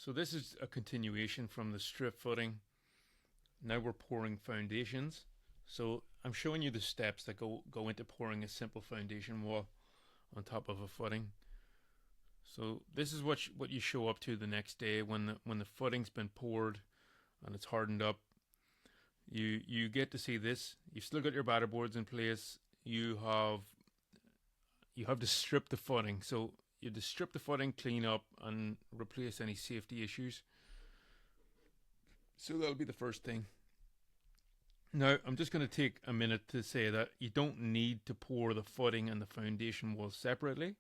So this is a continuation from the strip footing. Now we're pouring foundations. So I'm showing you the steps that go into pouring a simple foundation wall on top of a footing. So this is what you show up to the next day when the footing's been poured and it's hardened up. You get to see this. You've still got your batter boards in place. You have to strip the footing. So you have to strip the footing, clean up, and replace any safety issues. So that'll be the first thing. Now, I'm just going to take a minute to say that you don't need to pour the footing and the foundation wall separately,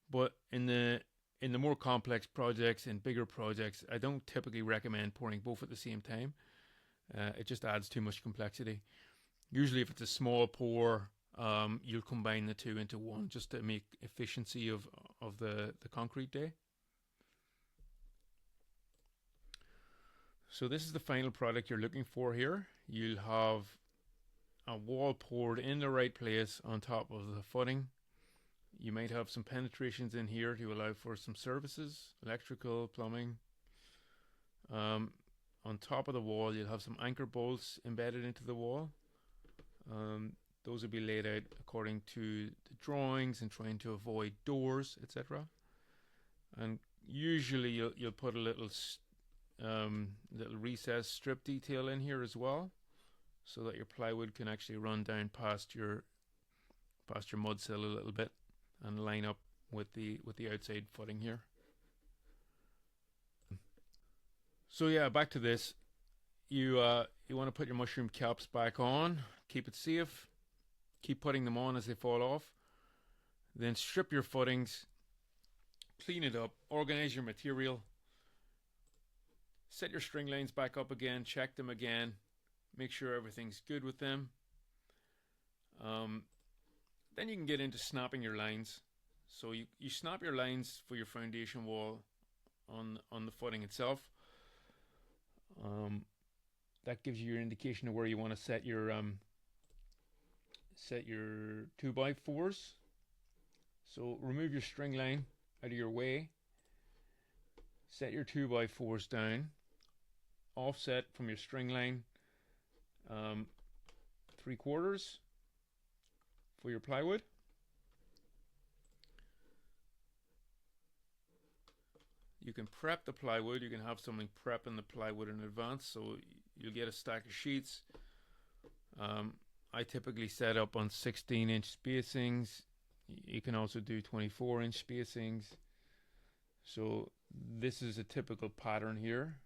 but in the more complex projects and bigger projects, I don't typically recommend pouring both at the same time. It just adds too much complexity. Usually, if it's a small pour, you'll combine the two into one just to make efficiency of the concrete day. So this is the final product you're looking for here. You'll have a wall poured in the right place on top of the footing. You might have some penetrations in here to allow for some services, electrical, plumbing. On top of the wall, you'll have some anchor bolts embedded into the wall. Those will be laid out according to the drawings and trying to avoid doors, etc. And usually you'll put a little recessed strip detail in here as well, so that your plywood can actually run down past your mud sill a little bit and line up with the outside footing here. So yeah, back to this. You want to put your mushroom caps back on, keep it safe, keep putting them on as they fall off. Then strip your footings, clean it up, organize your material, set your string lines back up again, check them again, make sure everything's good with them. Then you can get into snapping your lines. So you snap your lines for your foundation wall on the footing itself. That gives you your indication of where you want to set your 2x4s. So remove your string line out of your way. Set your 2x4s down. Offset from your string line 3/4 for your plywood. You can prep the plywood. You can have something prepping the plywood in advance, so you'll get a stack of sheets. I typically set up on 16-inch spacings. You can also do 24-inch spacings. So this is a typical pattern here.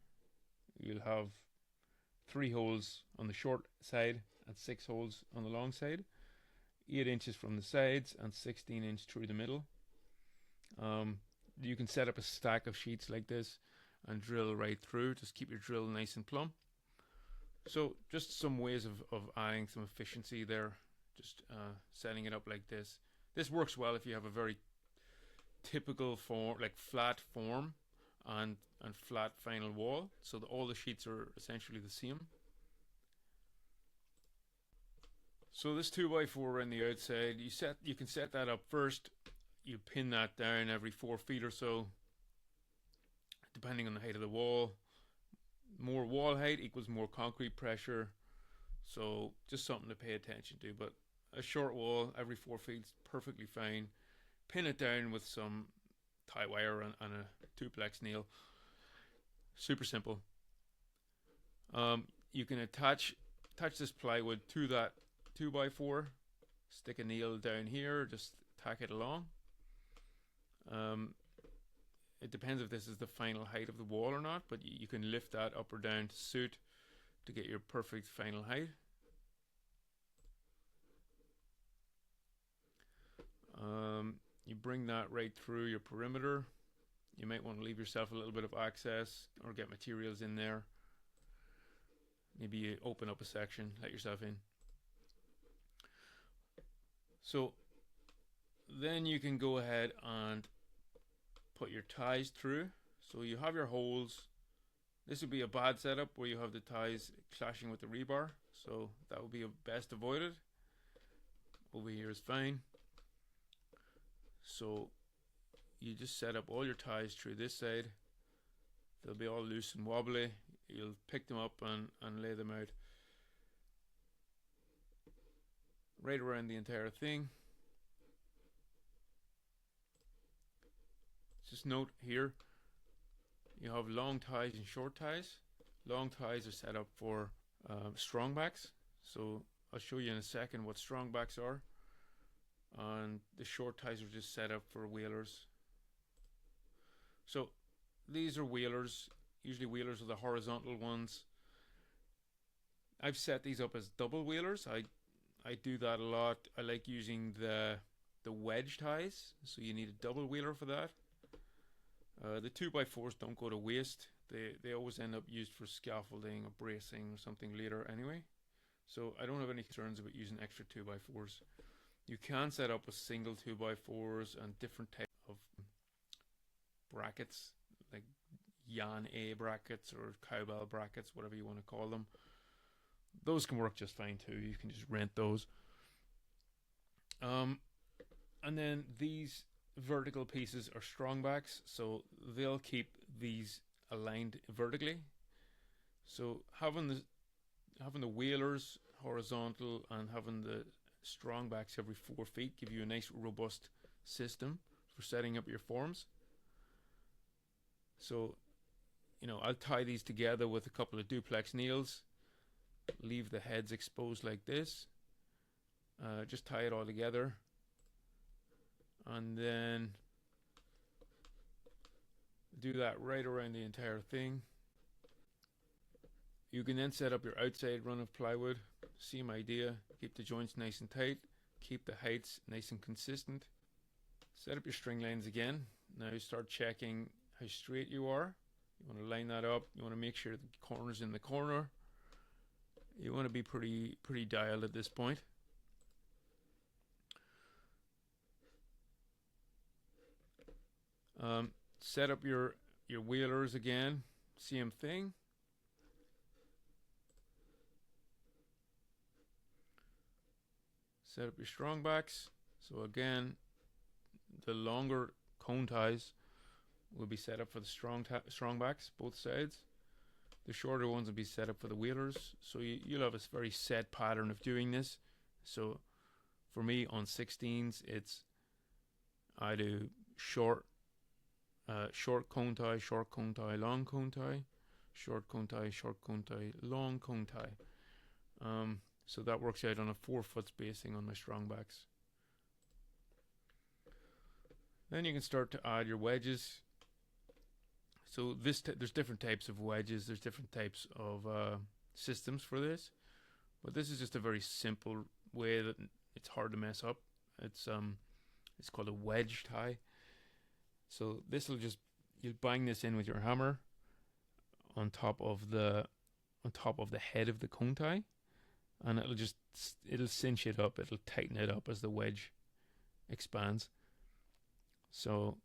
You'll have 3 holes on the short side and 6 holes on the long side, 8 inches from the sides and 16 inch through the middle. You can set up a stack of sheets like this and drill right through. Just keep your drill nice and plumb. So just some ways of adding some efficiency there, just setting it up like this. This works well if you have a very typical form, like flat form and flat final wall, so that all the sheets are essentially the same. So this 2x4 around the outside, you can set that up first. You pin that down every 4 feet or so, depending on the height of the wall. More wall height equals more concrete pressure, so just something to pay attention to. But a short wall every 4 feet is perfectly fine. Pin it down with some tie wire and a 2-plex nail. Super simple. You can attach this plywood to that 2x4. Stick a nail down here, just tack it along. It depends if this is the final height of the wall or not, but you can lift that up or down to suit to get your perfect final height. You bring that right through your perimeter. You might want to leave yourself a little bit of access or get materials in there. Maybe you open up a section, let yourself in. So then you can go ahead and put your ties through. So you have your holes. This would be a bad setup where you have the ties clashing with the rebar, so that would be best avoided. Over here is fine. So you just set up all your ties through this side, they'll be all loose and wobbly. You'll pick them up and lay them out right around the entire thing. Just note here, you have long ties and short ties. Long ties are set up for strong backs, so I'll show you in a second what strong backs are, and the short ties are just set up for whalers. So these are whalers. Usually whalers are the horizontal ones. I've set these up as double whalers. I do that a lot. I like using the wedge ties, so you need a double whaler for that. The 2x4s don't go to waste. They always end up used for scaffolding or bracing or something later anyway. So I don't have any concerns about using extra 2x4s. You can set up with single 2x4s and different types of brackets, like Yan A brackets or cowbell brackets, whatever you want to call them. Those can work just fine too. You can just rent those. And then these vertical pieces are strong backs, so they'll keep these aligned vertically. So having the whalers horizontal and having the strong backs every 4 feet give you a nice robust system for setting up your forms. So, I'll tie these together with a couple of duplex nails, leave the heads exposed like this, just tie it all together, and then do that right around the entire thing. You can then set up your outside run of plywood. Same idea. Keep the joints nice and tight. Keep the heights nice and consistent. Set up your string lines again. Now start checking how straight you are. You want to line that up. You want to make sure the corner's in the corner. You want to be pretty dialed at this point. Set up your whalers again. Same thing. Set up your strong backs. So again, the longer cone ties will be set up for the strong backs, both sides. The shorter ones will be set up for the whalers. So you'll have a very set pattern of doing this. So for me on 16s, I do short cone tie, short cone tie, long cone tie, short cone tie, short cone tie, long cone tie. So that works out on a 4-foot spacing on my strong backs. Then you can start to add your wedges. So there's different types of wedges. There's different types of systems for this, but this is just a very simple way that it's hard to mess up. It's called a wedge tie. So you'll bang this in with your hammer on top of the head of the cone tie, and it'll cinch it up. It'll tighten it up as the wedge expands. So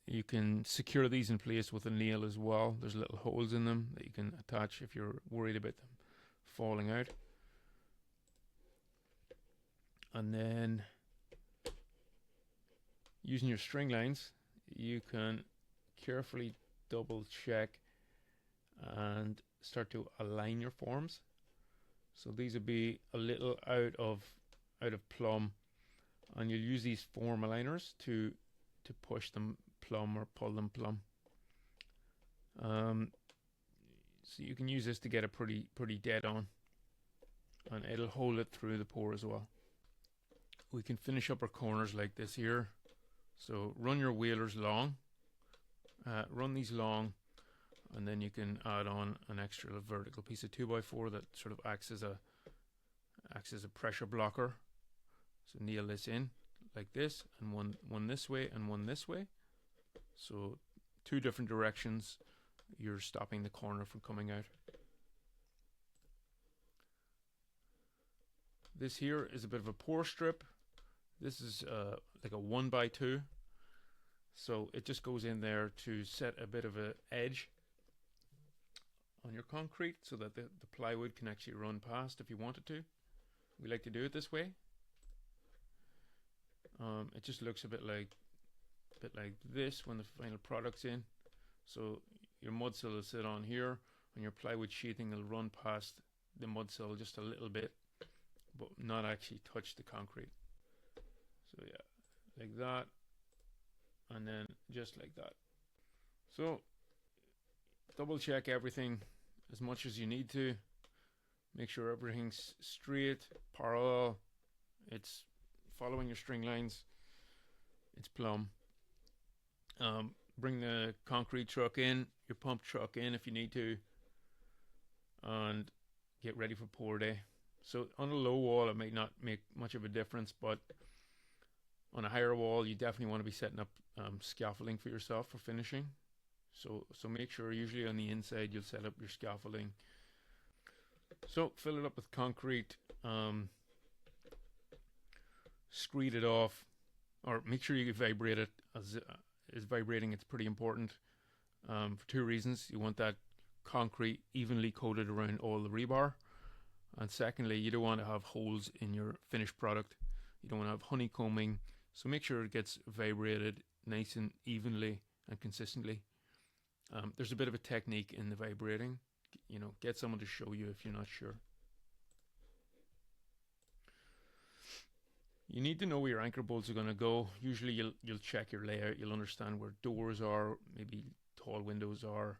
you can secure these in place with a nail as well. There's little holes in them that you can attach if you're worried about them falling out. And then using your string lines, you can carefully double check and start to align your forms. So these will be a little out of plumb, and you'll use these form aligners to push them plumb or pull them plumb. So you can use this to get it pretty dead on, and it'll hold it through the pour as well. We can finish up our corners like this here. So run your whalers long, run these long, and then you can add on an extra vertical piece of 2x4 that sort of acts as a pressure blocker. So nail this in like this, and one this way and one this way. So 2 different directions, you're stopping the corner from coming out. This here is a bit of a pour strip. This is like a 1x2. So it just goes in there to set a bit of an edge on your concrete so that the plywood can actually run past if you wanted to. We like to do it this way. It just looks a bit like this when the final product's in. So your mud sill will sit on here, and your plywood sheathing will run past the mud sill just a little bit, but not actually touch the concrete. So yeah, like that, and then just like that. So double check everything as much as you need to. Make sure everything's straight, parallel, it's following your string lines, it's plumb. Bring the concrete truck in, your pump truck in if you need to, and get ready for pour day. So on a low wall it might not make much of a difference, but on a higher wall you definitely want to be setting up scaffolding for yourself for finishing. So make sure, usually on the inside you'll set up your scaffolding. So fill it up with concrete, screed it off, or make sure you vibrate it. As is vibrating, it's pretty important for two reasons. You want that concrete evenly coated around all the rebar, and secondly, you don't want to have holes in your finished product. You don't want to have honeycombing, so make sure it gets vibrated nice and evenly and consistently. There's a bit of a technique in the vibrating. You know, get someone to show you if you're not sure. You need to know where your anchor bolts are going to go. Usually you'll check your layout, you'll understand where doors are, maybe tall windows are.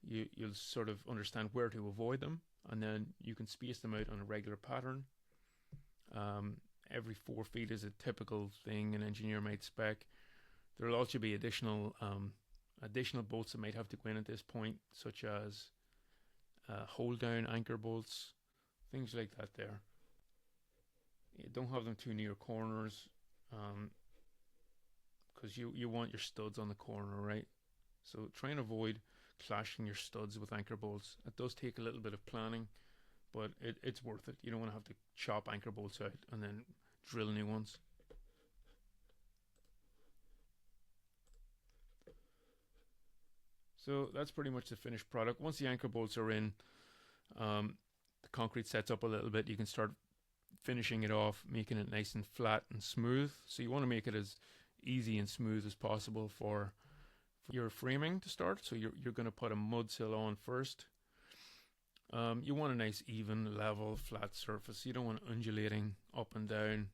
You'll sort of understand where to avoid them, and then you can space them out on a regular pattern. Every 4 feet is a typical thing an engineer might spec. There'll also be additional bolts that might have to go in at this point, such as hold down anchor bolts, things like that there. You don't have them too near corners, because you want your studs on the corner, right? So try and avoid clashing your studs with anchor bolts. It does take a little bit of planning, but it's worth it. You don't want to have to chop anchor bolts out and then drill new ones. So that's pretty much the finished product. Once the anchor bolts are in, the concrete sets up a little bit. You can start finishing it off, making it nice and flat and smooth. So you want to make it as easy and smooth as possible for your framing to start. So you're going to put a mud sill on first. You want a nice even level flat surface. You don't want undulating up and down,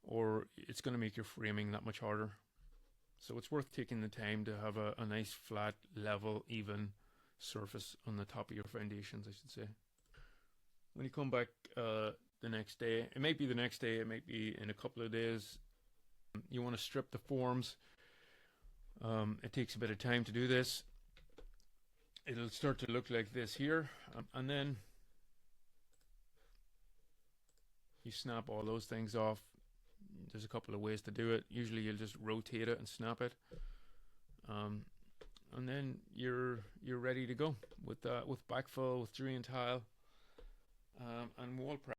or it's going to make your framing that much harder. So it's worth taking the time to have a nice flat level even surface on the top of your foundations, I should say. When you come back the next day, it might be the next day, it might be in a couple of days, you want to strip the forms. It takes a bit of time to do this. It'll start to look like this here, and then you snap all those things off. There's a couple of ways to do it. Usually you'll just rotate it and snap it, and then you're ready to go with backfill, with drain tile, and wall prep.